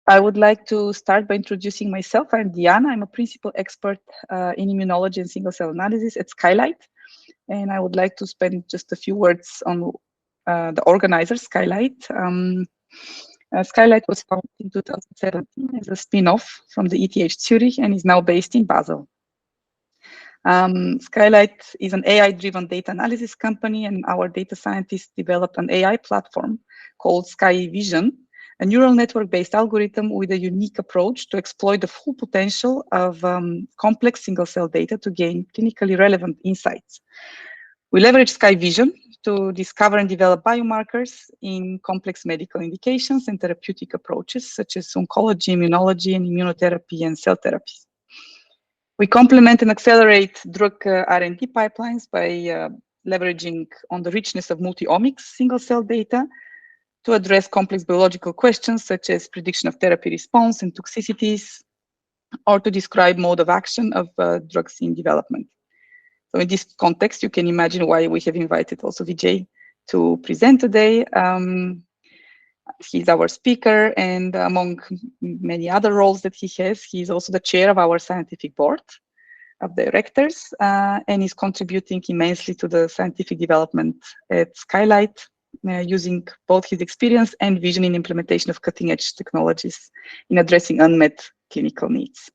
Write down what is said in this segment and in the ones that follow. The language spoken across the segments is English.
I would like to start by introducing myself. I'm Diana. I'm a principal expert in immunology and single-cell analysis at Skylight. And I would like to spend just a few words on the organizer, Skylight. Skylight was founded in 2017 as a spin-off from the ETH Zurich and is now based in Basel. Skylight is an AI-driven data analysis company, and our data scientists developed an AI platform called Sky Vision, a neural network-based algorithm with a unique approach to exploit the full potential of complex single-cell data to gain clinically relevant insights. We leverage Sky Vision to discover and develop biomarkers in complex medical indications and therapeutic approaches such as oncology, immunology, and immunotherapy and cell therapies. We complement and accelerate drug R&D pipelines by leveraging on the richness of multi-omics single-cell data to address complex biological questions such as prediction of therapy response and toxicities, or to describe mode of action of drugs in development. So in this context, you can imagine why we have invited also Vijay to present today. He's our speaker, and among many other roles that he has, he's also the chair of our scientific board of directors, and is contributing immensely to the scientific development at Skylight, using both his experience and vision in implementation of cutting-edge technologies in addressing unmet clinical needs.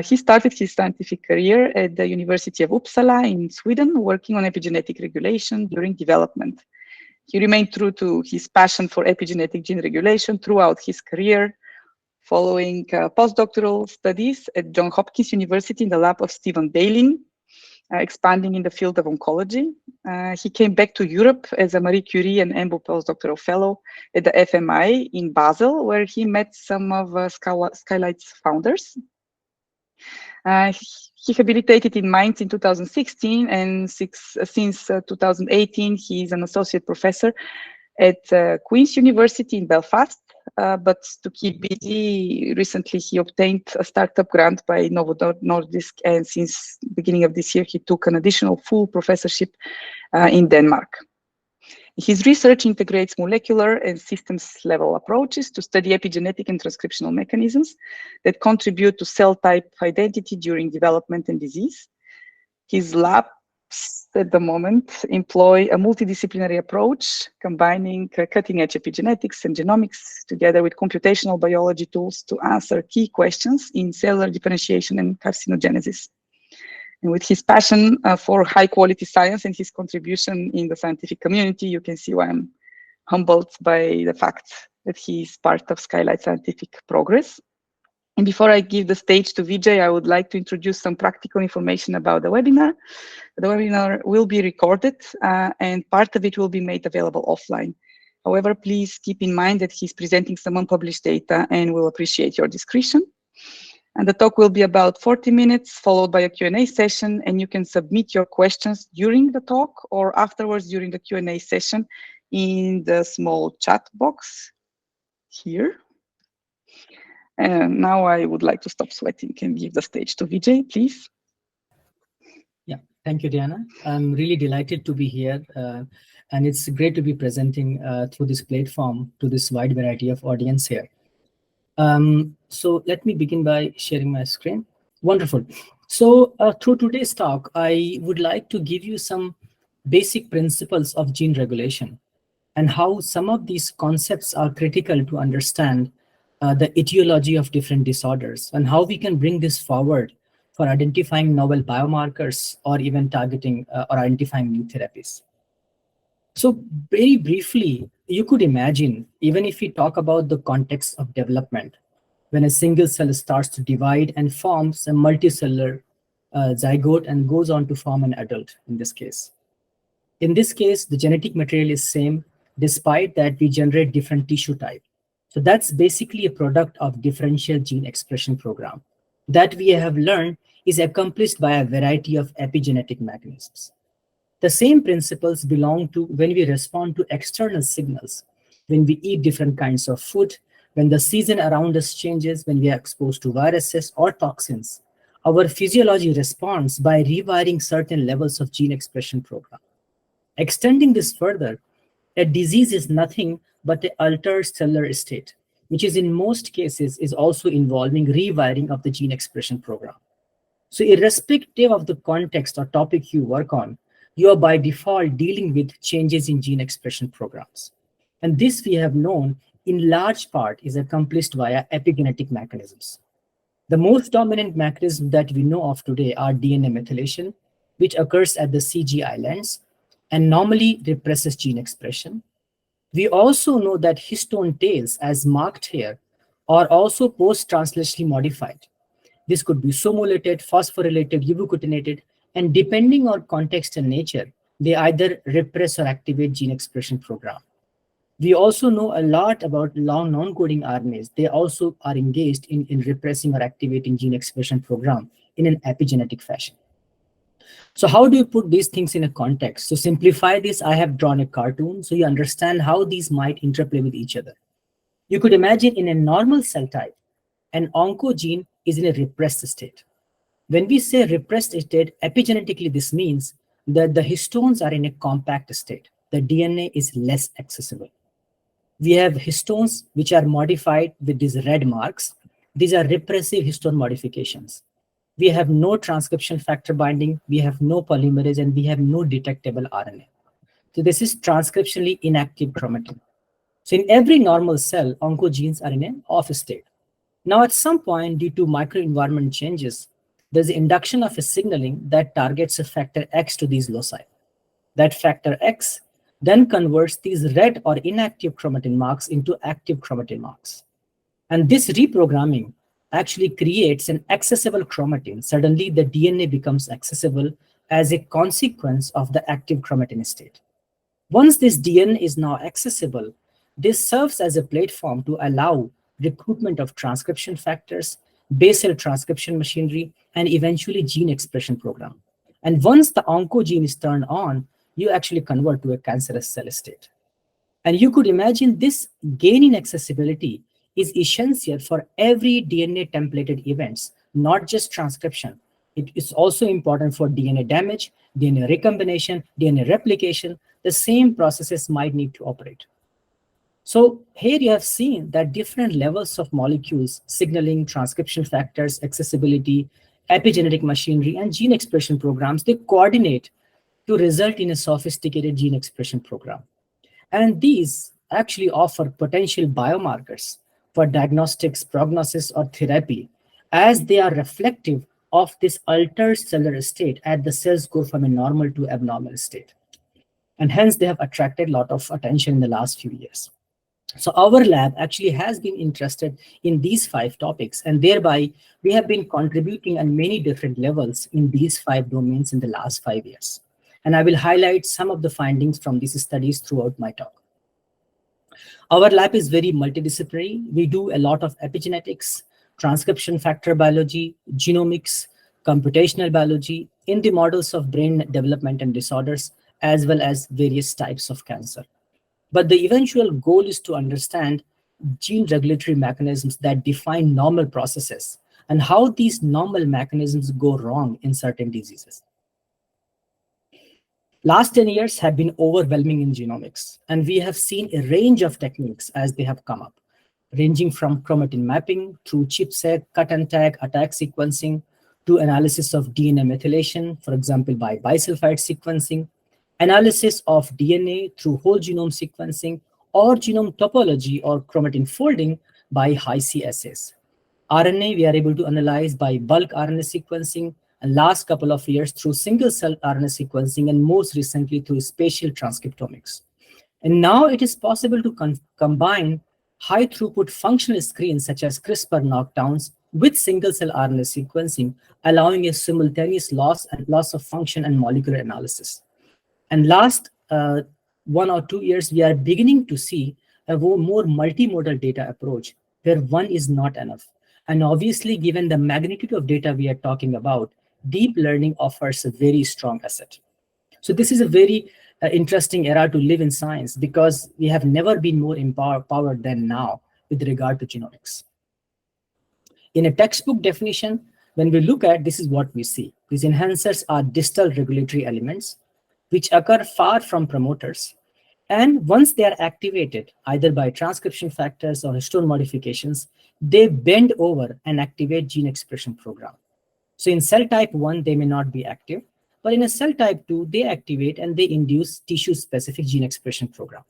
He started his scientific career at the University of Uppsala in Sweden, working on epigenetic regulation during development. He remained true to his passion for epigenetic gene regulation throughout his career, following postdoctoral studies at Johns Hopkins University in the lab of Stephen Bailyn, expanding in the field of oncology. He came back to Europe as a Marie Curie and EMBO postdoctoral fellow at the FMI in Basel, where he met some of Skylight's founders. He habilitated in Mainz in 2016, and since 2018, he is an associate professor at Queen's University in Belfast. But to keep busy, recently he obtained a startup grant by Novo Nordisk, and since the beginning of this year, he took an additional full professorship in Denmark. His research integrates molecular and systems-level approaches to study epigenetic and transcriptional mechanisms that contribute to cell type identity during development and disease. His labs at the moment employ a multidisciplinary approach, combining cutting-edge epigenetics and genomics together with computational biology tools to answer key questions in cellular differentiation and carcinogenesis. And with his passion for high-quality science and his contribution in the scientific community, you can see why I'm humbled by the fact that he is part of Skylight Scientific Progress. And before I give the stage to Vijay, I would like to introduce some practical information about the webinar. The webinar will be recorded, and part of it will be made available offline. However, please keep in mind that he's presenting some unpublished data, and we'll appreciate your discretion. And the talk will be about 40 minutes, followed by a Q&A session, and you can submit your questions during the talk or afterwards during the Q&A session in the small chat box here. And now I would like to stop sweating and give the stage to Vijay, please. Yeah, thank you, Diana. I'm really delighted to be here, and it's great to be presenting through this platform to this wide variety of audience here. So let me begin by sharing my screen. Wonderful. So through today's talk, I would like to give you some basic principles of gene regulation and how some of these concepts are critical to understand the etiology of different disorders and how we can bring this forward for identifying novel biomarkers or even targeting or identifying new therapies. So very briefly, you could imagine, even if we talk about the context of development, when a single cell starts to divide and forms a multicellular zygote and goes on to form an adult in this case. In this case, the genetic material is same, despite that we generate different tissue type. So that's basically a product of differential gene expression program that we have learned is accomplished by a variety of epigenetic mechanisms. The same principles belong to when we respond to external signals, when we eat different kinds of food, when the season around us changes, when we are exposed to viruses or toxins. Our physiology responds by rewiring certain levels of gene expression program. Extending this further, a disease is nothing but an altered cellular state which is in most cases is also involving rewiring of the gene expression program. So irrespective of the context or topic you work on, you are by default dealing with changes in gene expression programs. And this we have known in large part is accomplished via epigenetic mechanisms. The most dominant mechanisms that we know of today are DNA methylation, which occurs at the CG islands and normally represses gene expression. We also know that histone tails, as marked here, are also post-translationally modified. This could be somoylated, phosphorylated, ubiquitinated, and depending on context and nature, they either repress or activate gene expression program. We also know a lot about long non-coding RNAs. They also are engaged in repressing or activating gene expression program in an epigenetic fashion. So how do you put these things in a context? To simplify this, I have drawn a cartoon so you understand how these might interplay with each other. You could imagine in a normal cell type, an oncogene is in a repressed state. When we say repressed state, epigenetically, this means that the histones are in a compact state. The DNA is less accessible. We have histones which are modified with these red marks. These are repressive histone modifications. We have no transcription factor binding, we have no polymerase, and we have no detectable RNA. So this is transcriptionally inactive chromatin. So in every normal cell, oncogenes are in an off state. Now at some point, due to microenvironment changes, there's induction of a signaling that targets a factor X to these loci. That factor X then converts these red or inactive chromatin marks into active chromatin marks. And this reprogramming actually creates an accessible chromatin. Suddenly the DNA becomes accessible as a consequence of the active chromatin state. Once this DNA is now accessible, this serves as a platform to allow recruitment of transcription factors, basal transcription machinery, and eventually gene expression program. And once the oncogene is turned on, you actually convert to a cancerous cell state. And you could imagine this gain in accessibility is essential for every DNA templated events, not just transcription. It is also important for DNA damage, DNA recombination, DNA replication. The same processes might need to operate. So here you have seen that different levels of molecules, signaling, transcription factors, accessibility, epigenetic machinery, and gene expression programs, they coordinate to result in a sophisticated gene expression program. And these actually offer potential biomarkers for diagnostics, prognosis, or therapy, as they are reflective of this altered cellular state as the cells go from a normal to abnormal state. And hence they have attracted a lot of attention in the last few years. So our lab actually has been interested in these 5 topics, and thereby we have been contributing on many different levels in these 5 domains in the last 5 years. And I will highlight some of the findings from these studies throughout my talk. Our lab is very multidisciplinary. We do a lot of epigenetics, transcription factor biology, genomics, computational biology in the models of brain development and disorders, as well as various types of cancer. But the eventual goal is to understand gene regulatory mechanisms that define normal processes and how these normal mechanisms go wrong in certain diseases. Last 10 years have been overwhelming in genomics, and we have seen a range of techniques as they have come up, ranging from chromatin mapping through chipset, cut and tag, attack sequencing, to analysis of DNA methylation, for example, by bisulfite sequencing, analysis of DNA through whole genome sequencing, or genome topology or chromatin folding by high-C assays. RNA, we are able to analyze by bulk RNA sequencing, and last couple of years through single-cell RNA sequencing, and most recently through spatial transcriptomics. And now it is possible to combine high-throughput functional screens such as CRISPR knockdowns with single-cell RNA sequencing, allowing a simultaneous loss of function and molecular analysis. And last 1 or 2 years, we are beginning to see a more multimodal data approach where one is not enough. And obviously, given the magnitude of data we are talking about, deep learning offers a very strong asset. So this is a very interesting era to live in science, because we have never been more empowered than now with regard to genomics. In a textbook definition, when we look at this is what we see. These enhancers are distal regulatory elements which occur far from promoters And once they are activated, either by transcription factors or histone modifications, they bend over and activate gene expression program. So in cell type 1, they may not be active, but in a cell type 2, they activate and they induce tissue-specific gene expression program.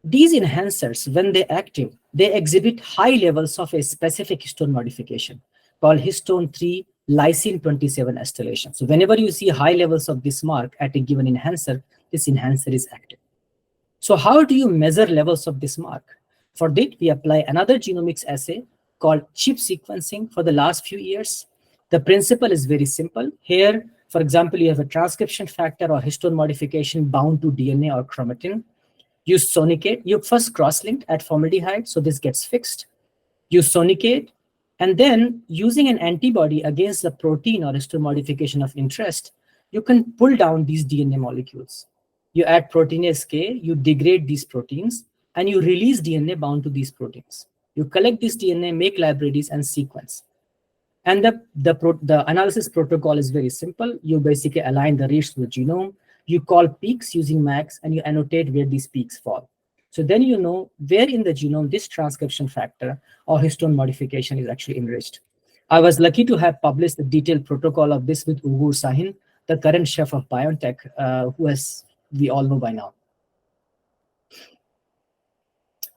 These enhancers, when they active, they exhibit high levels of a specific histone modification called histone 3 lysine 27 acetylation. So whenever you see high levels of this mark at a given enhancer, this enhancer is active. So how do you measure levels of this mark? For that, we apply another genomics assay called chip sequencing for the last few years. The principle is very simple. Here, for example, you have a transcription factor or histone modification bound to DNA or chromatin. You sonicate, you first cross-linked at formaldehyde, so this gets fixed. You sonicate, and then using an antibody against the protein or histone modification of interest, you can pull down these DNA molecules. You add proteinase K, you degrade these proteins, and you release DNA bound to these proteins. You collect this DNA, make libraries, and sequence. And the analysis protocol is very simple. You basically align the reads to the genome. You call peaks using max, and you annotate where these peaks fall. So then you know where in the genome this transcription factor or histone modification is actually enriched. I was lucky to have published the detailed protocol of this with Ugur Sahin, the current chef of BioNTech, who we all know by now.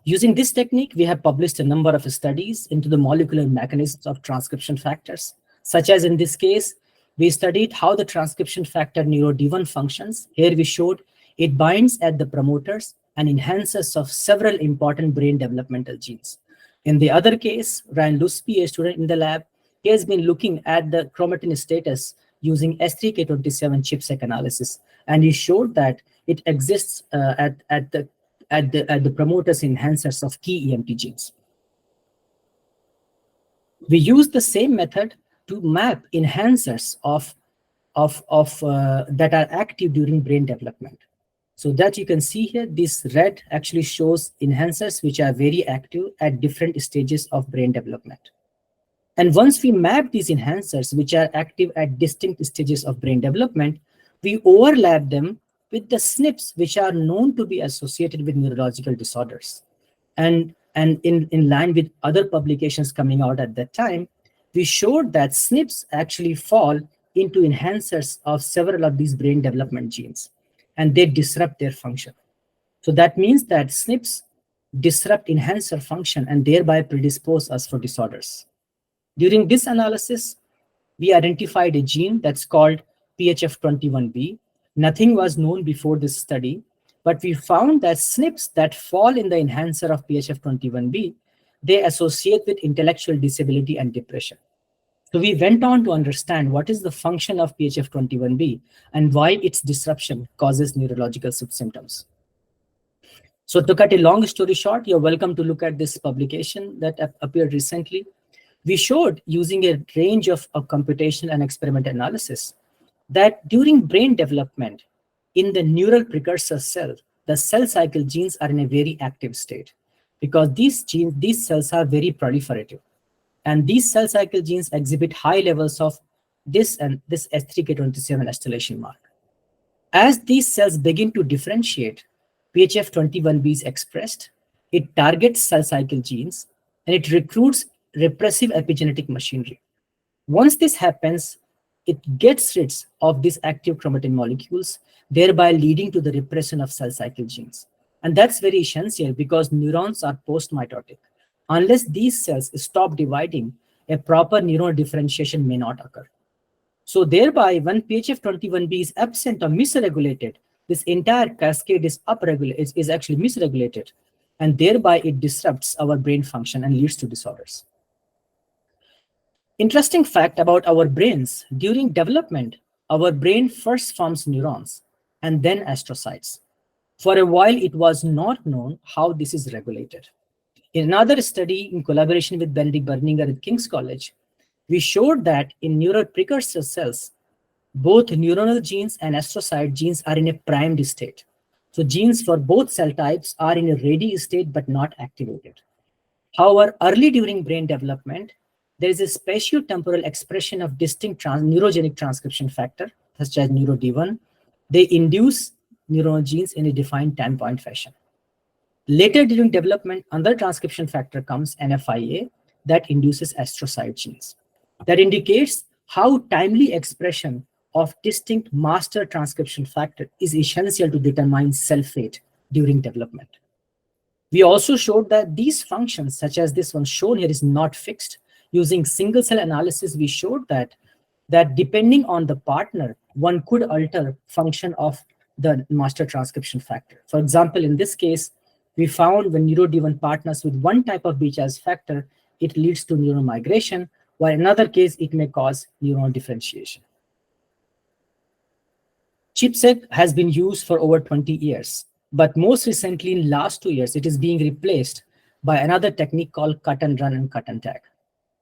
Using this technique, we have published a number of studies into the molecular mechanisms of transcription factors, such as in this case, we studied how the transcription factor NeuroD1 functions. Here we showed it binds at the promoters and enhancers of several important brain developmental genes. In the other case, Ryan Lusby, a student in the lab, he has been looking at the chromatin status using S3K27 chipsec analysis, and he showed that it exists at the promoters enhancers of key EMT genes. We use the same method to map enhancers that are active during brain development. So that you can see here, this red actually shows enhancers which are very active at different stages of brain development. And once we map these enhancers which are active at distinct stages of brain development, we overlap them with the SNPs which are known to be associated with neurological disorders. And in line with other publications coming out at that time, we showed that SNPs actually fall into enhancers of several of these brain development genes, and they disrupt their function. So that means that SNPs disrupt enhancer function and thereby predispose us for disorders. During this analysis, we identified a gene that's called PHF21B. Nothing was known before this study, but we found that SNPs that fall in the enhancer of PHF21B, they associate with intellectual disability and depression. So we went on to understand what is the function of PHF21B and why its disruption causes neurological symptoms. So to cut a long story short, you're welcome to look at this publication that appeared recently. We showed using a range of computational and experimental analysis that during brain development in the neural precursor cell, the cell cycle genes are in a very active state because these cells are very proliferative. And these cell cycle genes exhibit high levels of this S3K27 acetylation mark. As these cells begin to differentiate, PHF21B is expressed, it targets cell cycle genes, and it recruits repressive epigenetic machinery. Once this happens, it gets rid of these active chromatin molecules, thereby leading to the repression of cell cycle genes. And that's very essential because neurons are post-mitotic. Unless these cells stop dividing, a proper neuronal differentiation may not occur. So thereby, when PHF21B is absent or misregulated, this entire cascade is actually misregulated, and thereby it disrupts our brain function and leads to disorders. Interesting fact about our brains, during development, our brain first forms neurons and then astrocytes. For a while, it was not known how this is regulated. In another study in collaboration with Benedict Berninger at King's College, we showed that in neural precursor cells, both neuronal genes and astrocyte genes are in a primed state. So genes for both cell types are in a ready state but not activated. However, early during brain development, there is a spatiotemporal expression of distinct neurogenic transcription factor, such as NeuroD1. They induce neuronal genes in a defined 10-point fashion. Later during development, another transcription factor comes, NFIA, that induces astrocyte genes. That indicates how timely expression of distinct master transcription factor is essential to determine cell fate during development. We also showed that these functions, such as this one shown here, is not fixed. Using single cell analysis, we showed that depending on the partner, one could alter function of the master transcription factor. For example, in this case, we found when neurodivergent partners with one type of BCAS factor, it leads to neuron migration, while in another case, it may cause neuron differentiation. ChIP-seq has been used for over 20 years, but most recently in last 2 years, it is being replaced by another technique called cut and run and cut and tag.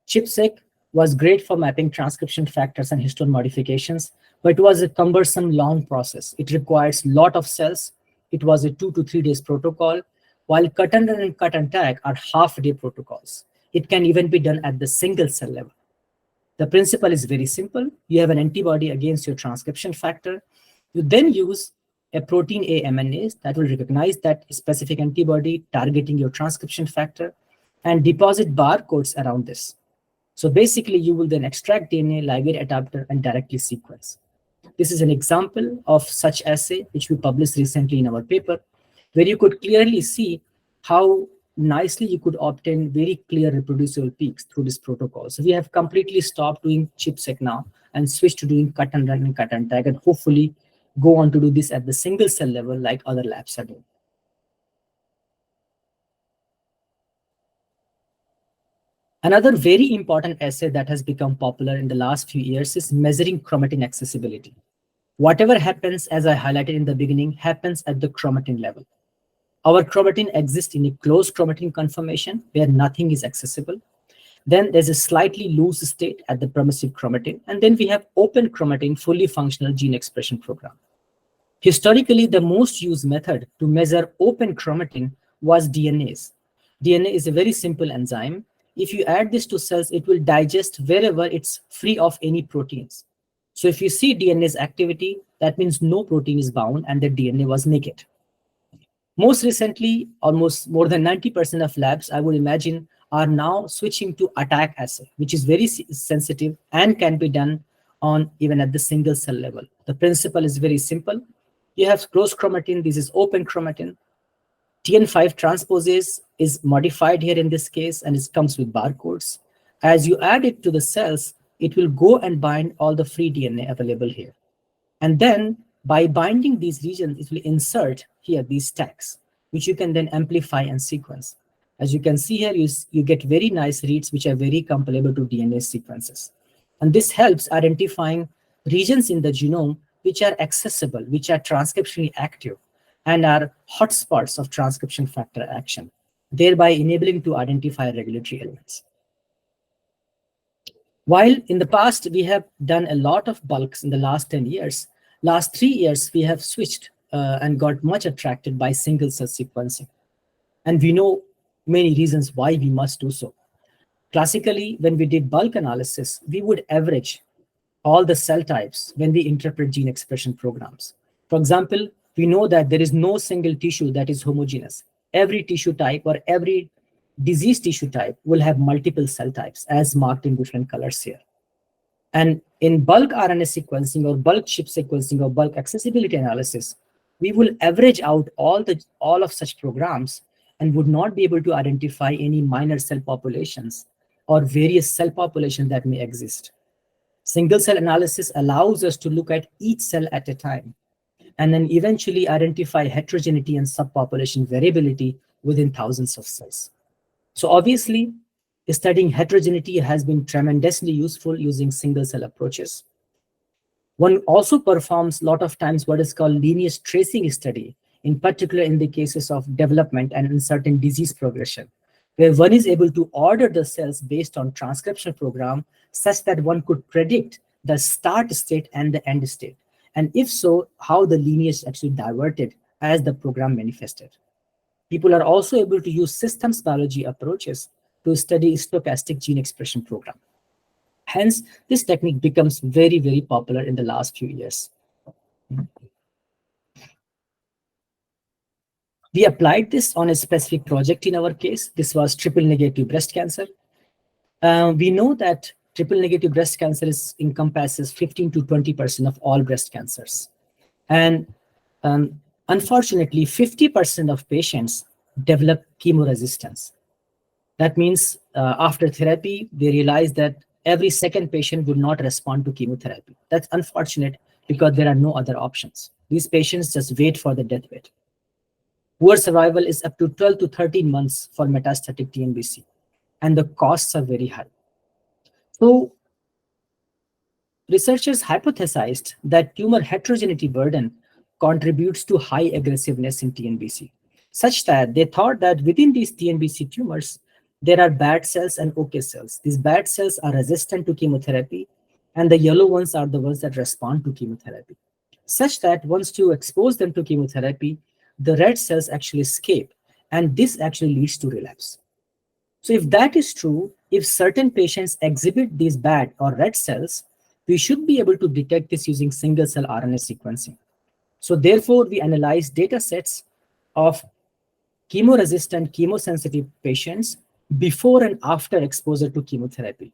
ChIP-seq was great for mapping transcription factors and histone modifications, but it was a cumbersome, long process. It requires a lot of cells. It was a 2 to 3 days protocol, while cut and run and cut and tag are half-day protocols. It can even be done at the single cell level. The principle is very simple. You have an antibody against your transcription factor. You then use a protein A mRNA that will recognize that specific antibody targeting your transcription factor and deposit barcodes around this. So basically, you will then extract DNA, ligate adapter, and directly sequence. This is an example of such assay, which we published recently in our paper, where you could clearly see how nicely you could obtain very clear reproducible peaks through this protocol. So we have completely stopped doing ChIP-seq now and switched to doing cut and run and cut and tag, and hopefully go on to do this at the single cell level like other labs are doing. Another very important assay that has become popular in the last few years is measuring chromatin accessibility. Whatever happens, as I highlighted in the beginning, happens at the chromatin level. Our chromatin exists in a closed chromatin conformation where nothing is accessible. Then there's a slightly loose state at the permissive chromatin, and then we have open chromatin, fully functional gene expression program. Historically, the most used method to measure open chromatin was DNase. DNA is a very simple enzyme. If you add this to cells, it will digest wherever it's free of any proteins. So if you see DNase activity, that means no protein is bound and the DNA was naked. Most recently, almost more than 90% of labs, I would imagine, are now switching to attack assay, which is very sensitive and can be done on even at the single cell level. The principle is very simple. You have closed chromatin, this is open chromatin. TN5 transposase is modified here in this case, and it comes with barcodes. As you add it to the cells, it will go and bind all the free DNA available here. And then by binding these regions, it will insert here these tags, which you can then amplify and sequence. As you can see here, you get very nice reads, which are very comparable to DNA sequences. And this helps identifying regions in the genome which are accessible, which are transcriptionally active, and are hotspots of transcription factor action, thereby enabling to identify regulatory elements. While in the past, we have done a lot of bulks in the last 10 years, last 3 years, we have switched and got much attracted by single cell sequencing. And we know many reasons why we must do so. Classically, when we did bulk analysis, we would average all the cell types when we interpret gene expression programs. For example, we know that there is no single tissue that is homogeneous. Every tissue type or every disease tissue type will have multiple cell types as marked in different colors here. And in bulk RNA sequencing or bulk chip sequencing or bulk accessibility analysis, we will average out all of such programs and would not be able to identify any minor cell populations or various cell populations that may exist. Single cell analysis allows us to look at each cell at a time and then eventually identify heterogeneity and subpopulation variability within thousands of cells. So obviously, studying heterogeneity has been tremendously useful using single cell approaches. One also performs a lot of times what is called lineage tracing study, in particular in the cases of development and in certain disease progression, where one is able to order the cells based on transcription program such that one could predict the start state and the end state. And if so, how the lineage actually diverted as the program manifested. People are also able to use systems biology approaches to study stochastic gene expression program. Hence, this technique becomes very, very popular in the last few years. We applied this on a specific project in our case. This was triple negative breast cancer. We know that triple negative breast cancer encompasses 15 to 20% of all breast cancers. And unfortunately, 50% of patients develop chemoresistance. That means after therapy, they realize that every second patient would not respond to chemotherapy. That's unfortunate because there are no other options. These patients just wait for the deathbed. Poor survival is up to 12 to 13 months for metastatic TNBC, and the costs are very high. So researchers hypothesized that tumor heterogeneity burden contributes to high aggressiveness in TNBC, such that they thought that within these TNBC tumors, there are bad cells and OK cells. These bad cells are resistant to chemotherapy, and the yellow ones are the ones that respond to chemotherapy, such that once you expose them to chemotherapy, the red cells actually escape, and this actually leads to relapse. So if that is true, if certain patients exhibit these bad or red cells, we should be able to detect this using single-cell RNA sequencing. So therefore, we analyzed data sets of chemo-resistant, chemosensitive patients before and after exposure to chemotherapy.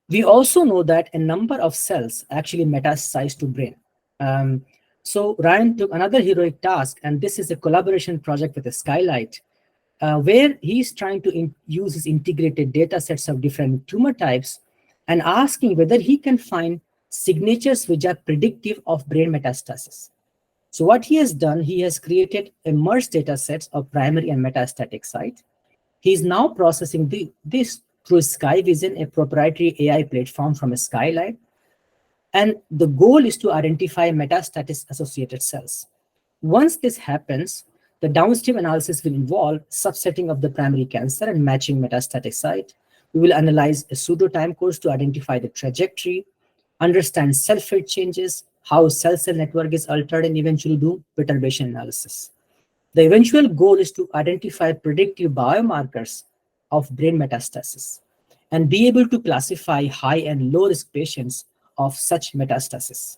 We also know that a number of cells actually metastasize to brain. So Ryan took another heroic task, and this is a collaboration project with a Skylight, where he's trying to use his integrated data sets of different tumor types and asking whether he can find signatures which are predictive of brain metastasis. So what he has done, he has created a merged data sets of primary and metastatic site. He's now processing this through SkyVision, a proprietary AI platform from a Skylight. And the goal is to identify metastasis-associated cells. Once this happens, the downstream analysis will involve subsetting of the primary cancer and matching metastatic site. We will analyze a pseudo time course to identify the trajectory, understand cell fate changes, how cell-cell network is altered, and eventually do perturbation analysis. The eventual goal is to identify predictive biomarkers of brain metastasis and be able to classify high and low risk patients of such metastasis.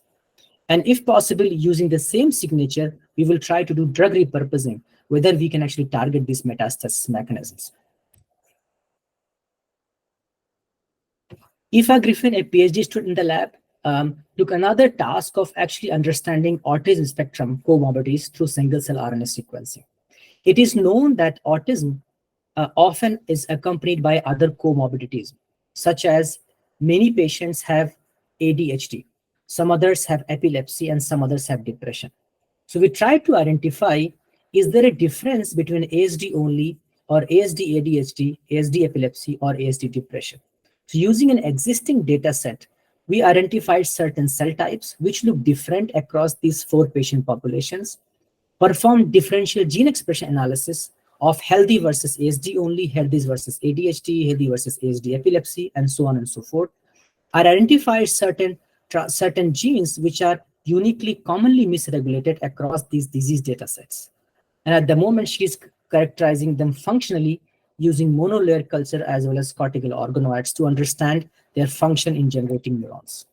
And if possible, using the same signature, we will try to do drug repurposing, whether we can actually target these metastasis mechanisms. Aoife Griffin, a PhD student in the lab, took another task of actually understanding autism spectrum comorbidities through single-cell RNA sequencing. It is known that autism often is accompanied by other comorbidities, such as many patients have ADHD, some others have epilepsy, and some others have depression. So we try to identify, is there a difference between ASD only or ASD ADHD, ASD epilepsy, or ASD depression? So using an existing data set, we identified certain cell types which look different across these 4 patient populations, performed differential gene expression analysis of healthy versus ASD only, healthy versus ADHD, healthy versus ASD epilepsy, and so on and so forth. I identified certain genes which are uniquely commonly misregulated across these disease data sets. And at the moment, she's characterizing them functionally using monolayer culture as well as cortical organoids to understand their function in generating neurons.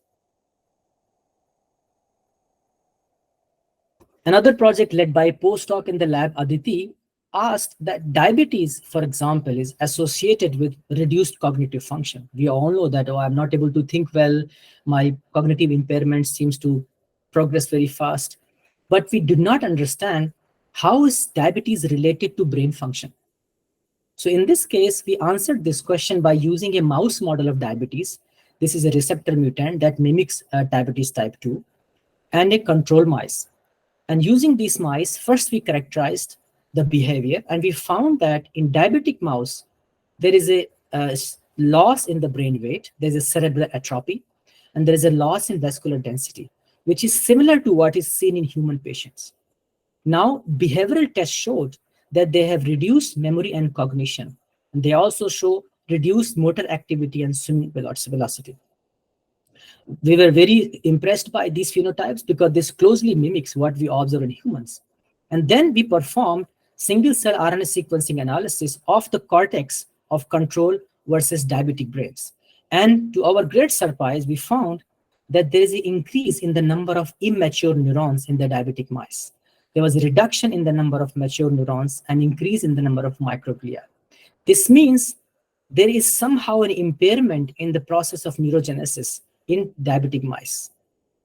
Another project led by a postdoc in the lab, Aditi, asked that diabetes, for example, is associated with reduced cognitive function. We all know that, oh, I'm not able to think well, my cognitive impairment seems to progress very fast. But we did not understand how is diabetes related to brain function. So in this case, we answered this question by using a mouse model of diabetes. This is a receptor mutant that mimics diabetes type 2, and a control mice. And using these mice, first we characterized the behavior, and we found that in diabetic mouse, there is a loss in the brain weight, there's a cerebral atrophy, and there is a loss in vascular density, which is similar to what is seen in human patients. Now, behavioral tests showed that they have reduced memory and cognition, and they also show reduced motor activity and swimming velocity. We were very impressed by these phenotypes because this closely mimics what we observe in humans. And then we performed single-cell RNA sequencing analysis of the cortex of control versus diabetic brains. And to our great surprise, we found that there is an increase in the number of immature neurons in the diabetic mice. there was a reduction in the number of mature neurons and increase in the number of microglia. This means there is somehow an impairment in the process of neurogenesis in diabetic mice.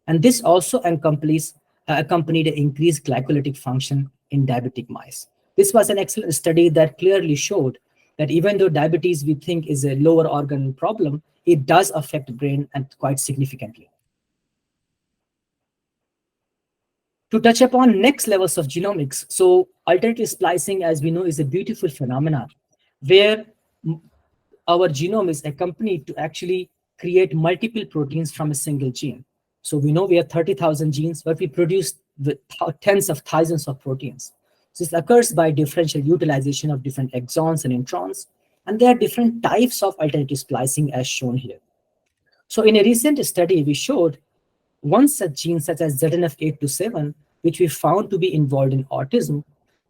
And this also accompanied an increased glycolytic function in diabetic mice. This was an excellent study that clearly showed that even though diabetes we think is a lower organ problem, it does affect brain and quite significantly. To touch upon next levels of genomics, so alternative splicing, as we know, is a beautiful phenomenon where our genome is accompanied to actually create multiple proteins from a single gene. So we know we have 30,000 genes, but we produce tens of thousands of proteins. So this occurs by differential utilization of different exons and introns, and there are different types of alternative splicing as shown here. So in a recent study, we showed one such gene such as ZNF827, which we found to be involved in autism.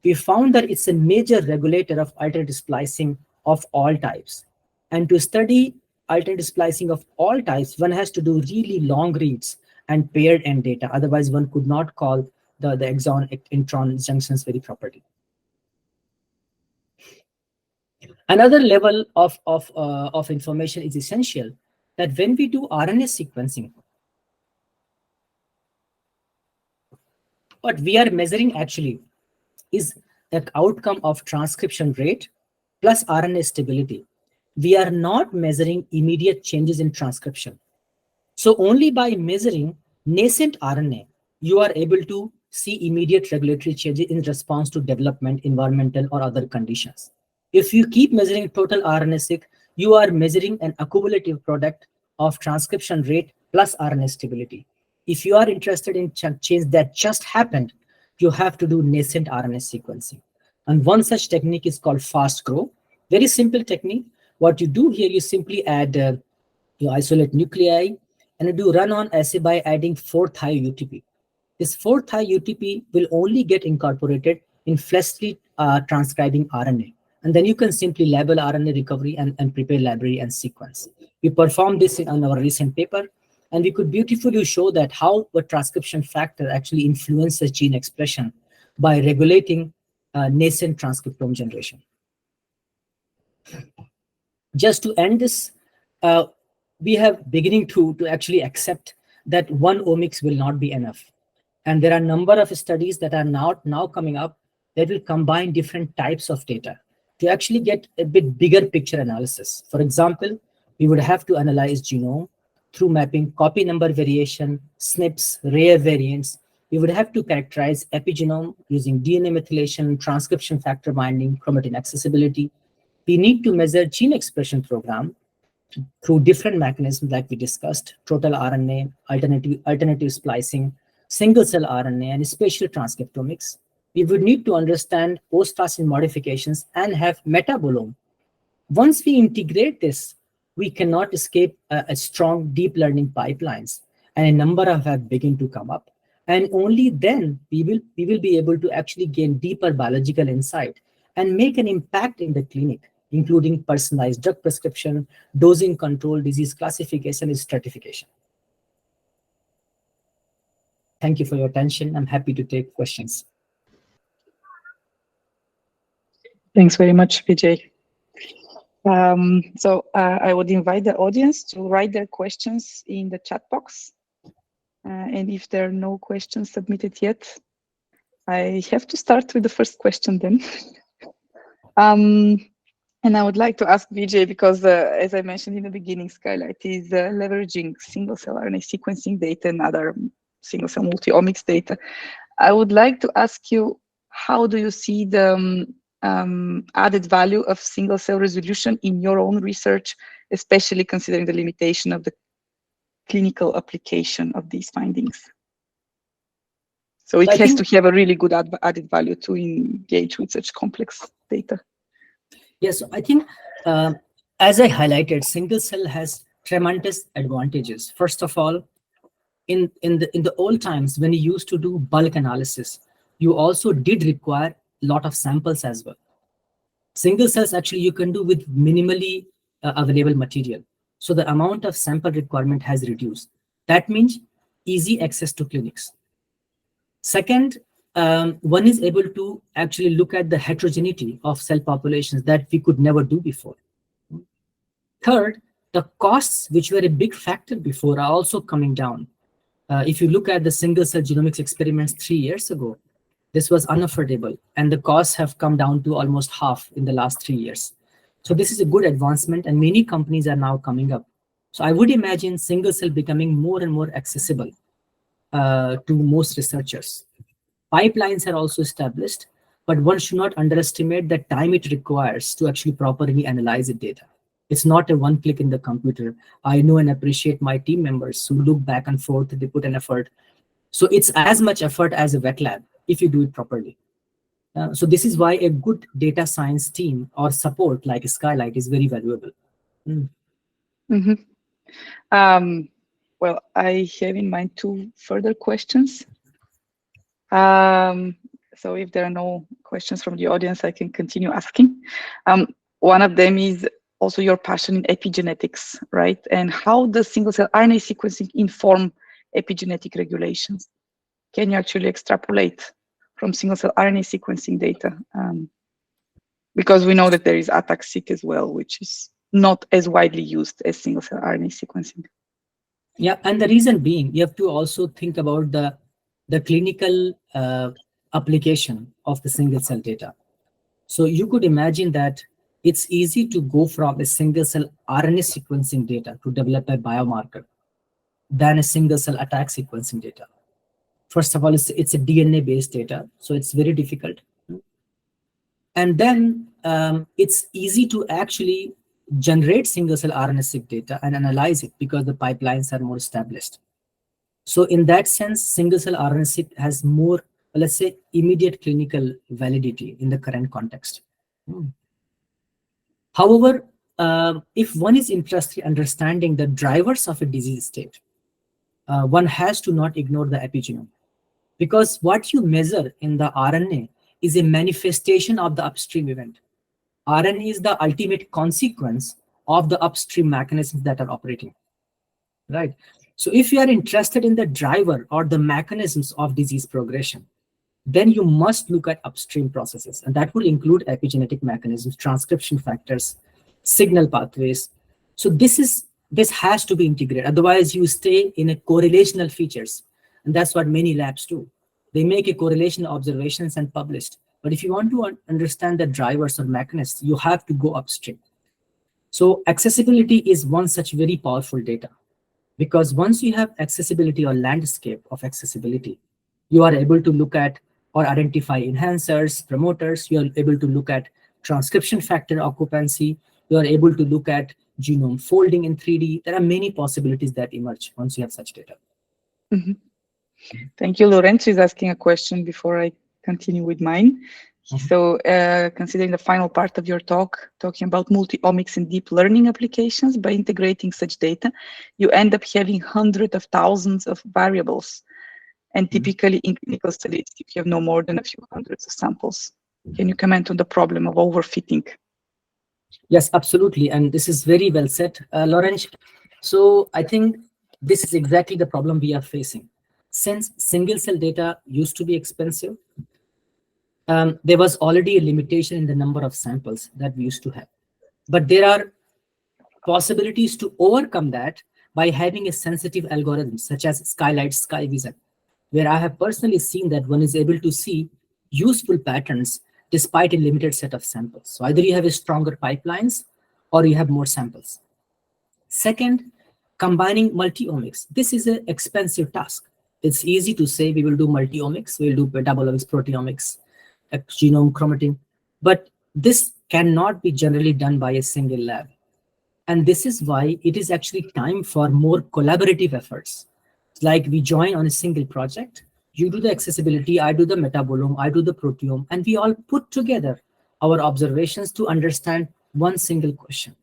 We found that it's a major regulator of alternative splicing of all types. And to study alternative splicing of all types, one has to do really long reads and paired end data. Otherwise, one could not call the exon intron junctions very properly. Another level of information is essential, that when we do RNA sequencing, what we are measuring actually is the outcome of transcription rate plus RNA stability. We are not measuring immediate changes in transcription. So only by measuring nascent RNA, you are able to see immediate regulatory changes in response to development, environmental, or other conditions. If you keep measuring total RNA-seq, you are measuring an accumulative product of transcription rate plus RNA stability. If you are interested in change that just happened, you have to do nascent RNA sequencing. And one such technique is called fast grow. Very simple technique. What you do here, you simply add, you isolate nuclei, and you do run-on assay by adding 4th high UTP. This 4th high UTP will only get incorporated in fleshly transcribing RNA. And then you can simply label RNA recovery and prepare library and sequence. We performed this on our recent paper, and we could beautifully show that how the transcription factor actually influences gene expression by regulating nascent transcriptome generation. Just to end this, we have beginning to actually accept that one omics will not be enough. And there are a number of studies that are now coming up that will combine different types of data to actually get a bit bigger picture analysis. For example, we would have to analyze genome through mapping copy number variation, SNPs, rare variants. We would have to characterize epigenome using DNA methylation, transcription factor binding, chromatin accessibility. We need to measure gene expression program through different mechanisms like we discussed, total RNA, alternative splicing, single cell RNA, and spatial transcriptomics. We would need to understand post-translation modifications and have metabolome. Once we integrate this, we cannot escape a strong deep learning pipelines, and a number of have begun to come up. And only then we will be able to actually gain deeper biological insight and make an impact in the clinic, including personalized drug prescription, dosing control, disease classification, and stratification. Thank you for your attention. I'm happy to take questions. Thanks very much, Vijay. So I would invite the audience to write their questions in the chat box. And if there are no questions submitted yet, I have to start with the first question then. And I would like to ask Vijay, because as I mentioned in the beginning, Skylight is leveraging single-cell RNA sequencing data and other single-cell multi-omics data. I would like to ask you, how do you see the added value of single-cell resolution in your own research, especially considering the limitation of the clinical application of these findings? So it has to have a really good added value to engage with such complex data. Yes, I think, as I highlighted, single cell has tremendous advantages. First of all, in the old times when you used to do bulk analysis, you also did require a lot of samples as well. Single cells actually you can do with minimally available material. So the amount of sample requirement has reduced. That means easy access to clinics. Second, one is able to actually look at the heterogeneity of cell populations that we could never do before. Third, the costs, which were a big factor before, are also coming down. If you look at the single-cell genomics experiments 3 years ago, this was unaffordable, and the costs have come down to almost half in the last 3 years. So this is a good advancement, and many companies are now coming up. So I would imagine single-cell becoming more and more accessible to most researchers. Pipelines are also established, but one should not underestimate the time it requires to actually properly analyze the data. It's not a one click in the computer. I know and appreciate my team members who look back and forth, they put an effort. So it's as much effort as a wet lab if you do it properly. So this is why a good data science team or support like Skylight is very valuable. Well, I have in mind 2 further questions. So if there are no questions from the audience, I can continue asking. One of them is also your passion in epigenetics, right? And how does single-cell RNA sequencing inform epigenetic regulations? Can you actually extrapolate from single-cell RNA sequencing data? Because we know that there is ATAC-seq as well, which is not as widely used as single-cell RNA sequencing. Yeah, and the reason being, you have to also think about the clinical application of the single-cell data. So you could imagine that it's easy to go from a single-cell RNA sequencing data to develop a biomarker than a single-cell ATAC sequencing data. First of all, it's a DNA-based data, so it's very difficult. And then it's easy to actually generate single-cell RNA-seq data and analyze it because the pipelines are more established. So in that sense, single-cell RNA-seq has more, let's say, immediate clinical validity in the current context. However, if one is interested in understanding the drivers of a disease state, one has to not ignore the epigenome. Because what you measure in the RNA is a manifestation of the upstream event. RNA is the ultimate consequence of the upstream mechanisms that are operating, right? So if you are interested in the driver or the mechanisms of disease progression, then you must look at upstream processes, and that will include epigenetic mechanisms, transcription factors, signal pathways. So this has to be integrated. Otherwise, you stay in a correlational features, and that's what many labs do. They make a correlation observations and publish. But if you want to understand the drivers or mechanisms, you have to go upstream. So accessibility is one such very powerful data, because once you have accessibility or landscape of accessibility, you are able to look at or identify enhancers, promoters, you are able to look at transcription factor occupancy, you are able to look at genome folding in 3D. There are many possibilities that emerge once you have such data. Mm-hmm. Thank you. Lorenzo is asking a question before I continue with mine. Mm-hmm. So considering the final part of your talk, talking about multi-omics and deep learning applications, by integrating such data, you end up having hundreds of thousands of variables. And typically in clinical studies, you have no more than a few hundreds of samples. Can you comment on the problem of overfitting? Yes, absolutely. And this is very well said, Lawrence. So I think this is exactly the problem we are facing. Since single cell data used to be expensive, there was already a limitation in the number of samples that we used to have. But there are possibilities to overcome that by having a sensitive algorithm such as Skylight Sky Vision, where I have personally seen that one is able to see useful patterns despite a limited set of samples. So either you have a stronger pipelines or you have more samples. Second, combining multi-omics. This is an expensive task. It's easy to say we will do multi-omics, we'll do metabolomics, proteomics, genome chromatin, but this cannot be generally done by a single lab. And this is why it is actually time for more collaborative efforts. It's like we join on a single project, you do the accessibility, I do the metabolome, I do the proteome, and we all put together our observations to understand one single question.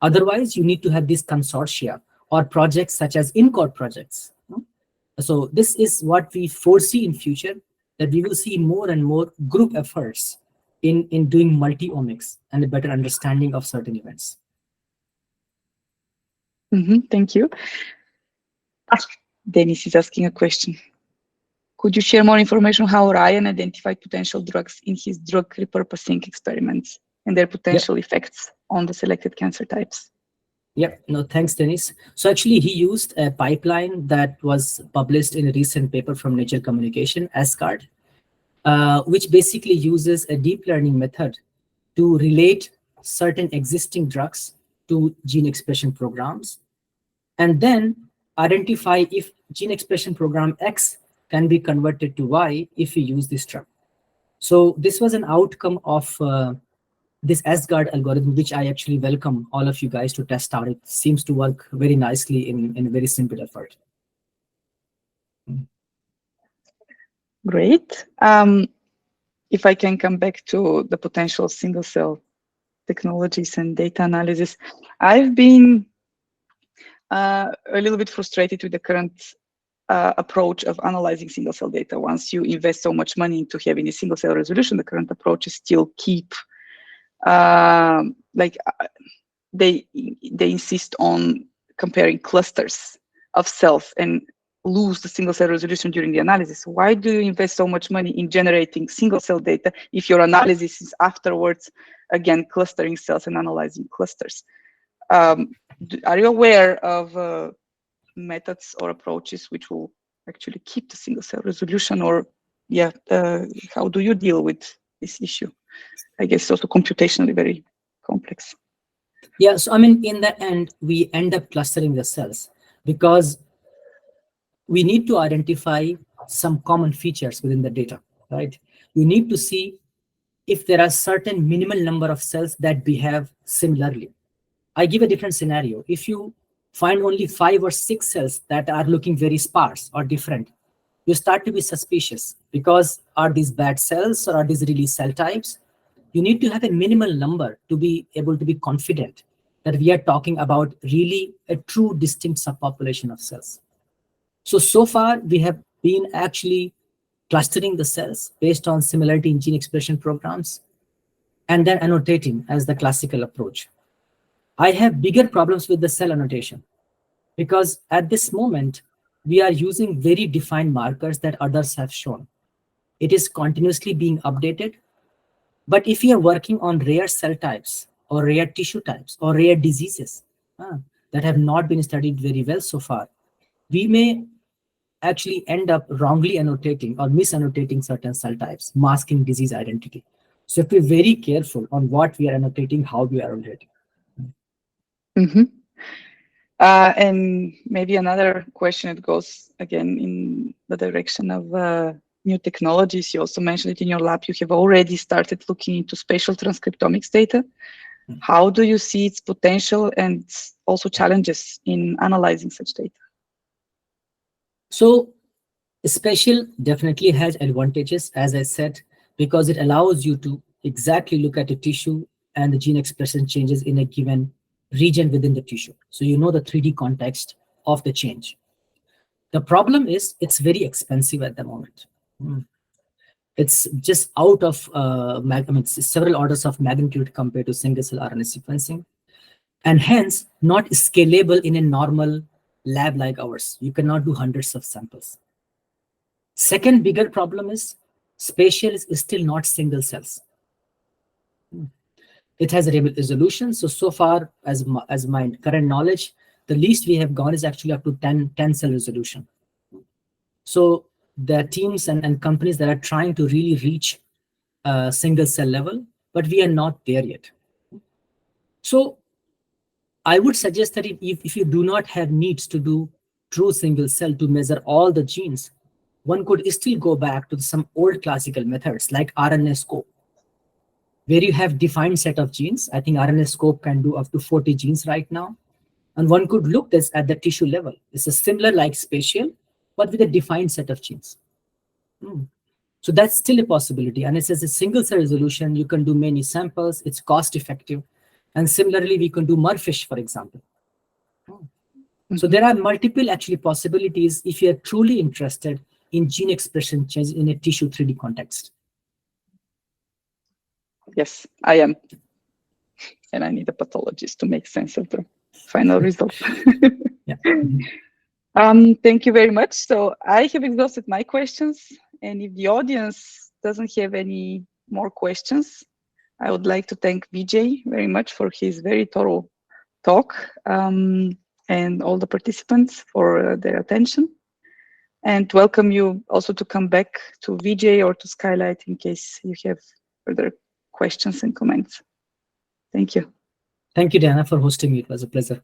Otherwise, you need to have these consortia or projects such as in-court projects. So this is what we foresee in future, that we will see more and more group efforts in doing multi-omics and a better understanding of certain events. Mm-hmm, thank you. Dennis is asking a question. Could you share more information on how Ryan identified potential drugs in his drug repurposing experiments and their potential effects on the selected cancer types? Yeah, no, thanks, Dennis. So actually, he used a pipeline that was published in a recent paper from Nature Communication, ASCARD, which basically uses a deep learning method to relate certain existing drugs to gene expression programs, and then identify if gene expression program X can be converted to Y if we use this drug. So this was an outcome of this ASCARD algorithm, which I actually welcome all of you guys to test out. It seems to work very nicely in a very simple effort. Great. If I can come back to the potential single cell technologies and data analysis, I've been a little bit frustrated with the current approach of analyzing single cell data. Once you invest so much money into having a single cell resolution, the current approaches still keep they insist on comparing clusters of cells and lose the single cell resolution during the analysis. Why do you invest so much money in generating single cell data if your analysis is afterwards, again, clustering cells and analyzing clusters? Are you aware of methods or approaches which will actually keep the single cell resolution, or how do you deal with this issue? I guess also computationally very complex. Yeah, so I mean, in the end, we end up clustering the cells because we need to identify some common features within the data, right? You need to see if there are certain minimal number of cells that behave similarly. I give a different scenario. If you find only 5 or 6 cells that are looking very sparse or different, you start to be suspicious because are these bad cells or are these really cell types? You need to have a minimal number to be able to be confident that we are talking about really a true distinct subpopulation of cells. So far, we have been actually clustering the cells based on similarity in gene expression programs and then annotating as the classical approach. I have bigger problems with the cell annotation because at this moment, we are using very defined markers that others have shown. It is continuously being updated. But if you are working on rare cell types or rare tissue types or rare diseases that have not been studied very well so far, we may actually end up wrongly annotating or misannotating certain cell types, masking disease identity. So you have to be very careful on what we are annotating, how we are annotating. Mm-hmm. And maybe another question that goes again in the direction of new technologies. You also mentioned it in your lab. You have already started looking into spatial transcriptomics data. How do you see its potential and also challenges in analyzing such data? So spatial definitely has advantages, as I said, because it allows you to exactly look at a tissue and the gene expression changes in a given region within the tissue. So you know the 3D context of the change. The problem is it's very expensive at the moment. It's just out of several orders of magnitude compared to single cell RNA sequencing, and hence not scalable in a normal lab like ours. You cannot do hundreds of samples. Second bigger problem is spatial is still not single cells. It has a resolution. So far as my current knowledge, the least we have gone is actually up to 10 cell resolution. So there are teams and companies that are trying to really reach a single cell level, but we are not there yet. So I would suggest that if you do not have needs to do true single cell to measure all the genes, one could still go back to some old classical methods like RNA-scope, where you have defined set of genes. I think RNA-scope can do up to 40 genes right now. And one could look this at the tissue level. It's a similar like spatial, but with a defined set of genes. So that's still a possibility. And it says a single cell resolution, you can do many samples, it's cost effective. And similarly, we can do merfish, for example. So there are multiple actually possibilities if you're truly interested in gene expression change in a tissue 3D context. Yes, I am. And I need a pathologist to make sense of the final result. Yeah. Thank you very much. So I have exhausted my questions, and if the audience doesn't have any more questions, I would like to thank Vijay very much for his very thorough talk, and all the participants for their attention, and welcome you also to come back to Vijay or to Skylight in case you have further questions and comments. Thank you. Thank you, Diana, for hosting me. It was a pleasure.